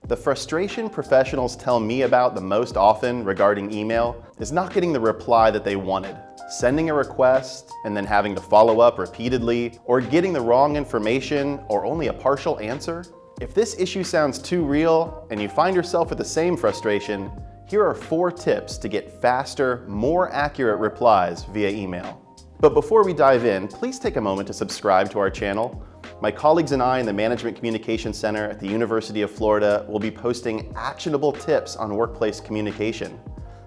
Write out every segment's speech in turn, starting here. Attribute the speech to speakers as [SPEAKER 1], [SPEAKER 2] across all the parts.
[SPEAKER 1] The frustration professionals tell me about the most often regarding email is not getting the reply that they wanted, sending a request and then having to follow up repeatedly, or getting the wrong information or only a partial answer. If this issue sounds too real and you find yourself with the same frustration, here are 4 tips to get faster, more accurate replies via email. But before we dive in, please take a moment to subscribe to our channel. My colleagues and I in the Management Communication Center at the University of Florida will be posting actionable tips on workplace communication.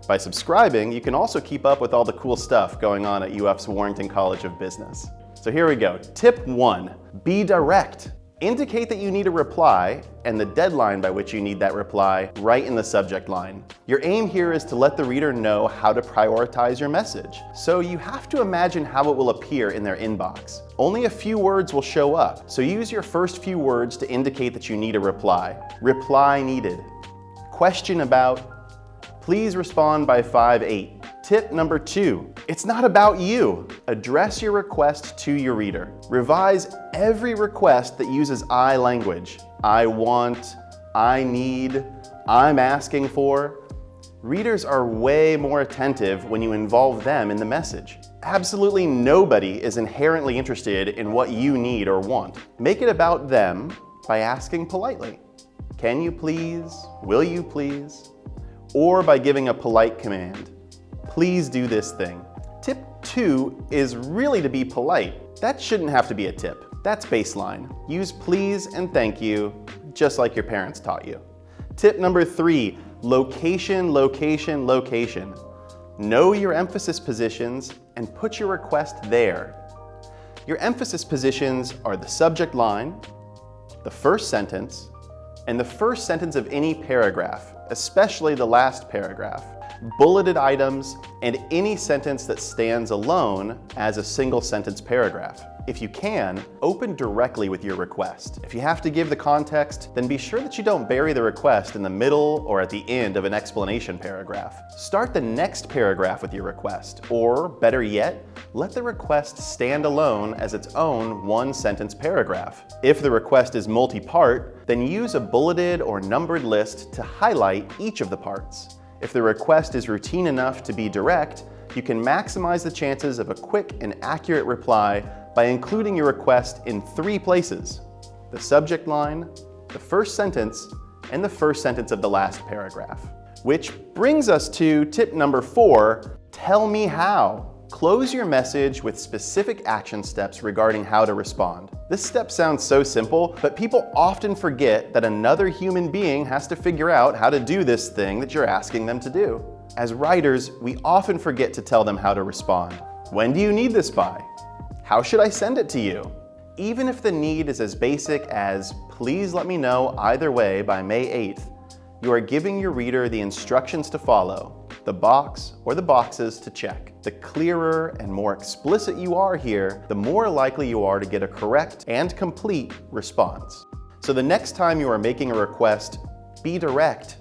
[SPEAKER 1] By subscribing, you can also keep up with all the cool stuff going on at UF's Warrington College of Business. So here we go. Tip 1, be direct. Indicate that you need a reply and the deadline by which you need that reply right in the subject line. Your aim here is to let the reader know how to prioritize your message. So you have to imagine how it will appear in their inbox. Only a few words will show up, so use your first few words to indicate that you need a reply. Reply needed. Question about. Please respond by 5/8. Tip number 2, it's not about you. Address your request to your reader. Revise every request that uses I language. I want, I need, I'm asking for. Readers are way more attentive when you involve them in the message. Absolutely nobody is inherently interested in what you need or want. Make it about them by asking politely. Can you please? Will you please? Or by giving a polite command. Please do this thing. Tip 2 is really to be polite. That shouldn't have to be a tip. That's baseline. Use please and thank you, just like your parents taught you. Tip number 3, location, location, location. Know your emphasis positions and put your request there. Your emphasis positions are the subject line, the first sentence, and the first sentence of any paragraph, especially the last paragraph, bulleted items, and any sentence that stands alone as a single sentence paragraph. If you can, open directly with your request. If you have to give the context, then be sure that you don't bury the request in the middle or at the end of an explanation paragraph. Start the next paragraph with your request, or better yet, let the request stand alone as its own one-sentence paragraph. If the request is multi-part, then use a bulleted or numbered list to highlight each of the parts. If the request is routine enough to be direct, you can maximize the chances of a quick and accurate reply by including your request in 3 places: the subject line, the first sentence, and the first sentence of the last paragraph. Which brings us to tip number 4, tell me how. Close your message with specific action steps regarding how to respond. This step sounds so simple, but people often forget that another human being has to figure out how to do this thing that you're asking them to do. As writers, we often forget to tell them how to respond. When do you need this by? How should I send it to you? Even if the need is as basic as, please let me know either way by May 8th, you are giving your reader the instructions to follow, the box or the boxes to check. The clearer and more explicit you are here, the more likely you are to get a correct and complete response. So the next time you are making a request, be direct.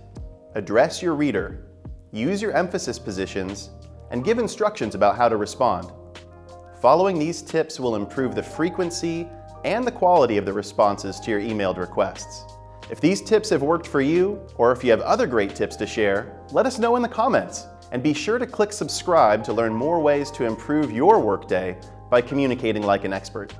[SPEAKER 1] Address your reader, use your emphasis positions, and give instructions about how to respond. Following these tips will improve the frequency and the quality of the responses to your emailed requests. If these tips have worked for you, or if you have other great tips to share, let us know in the comments. And be sure to click subscribe to learn more ways to improve your workday by communicating like an expert.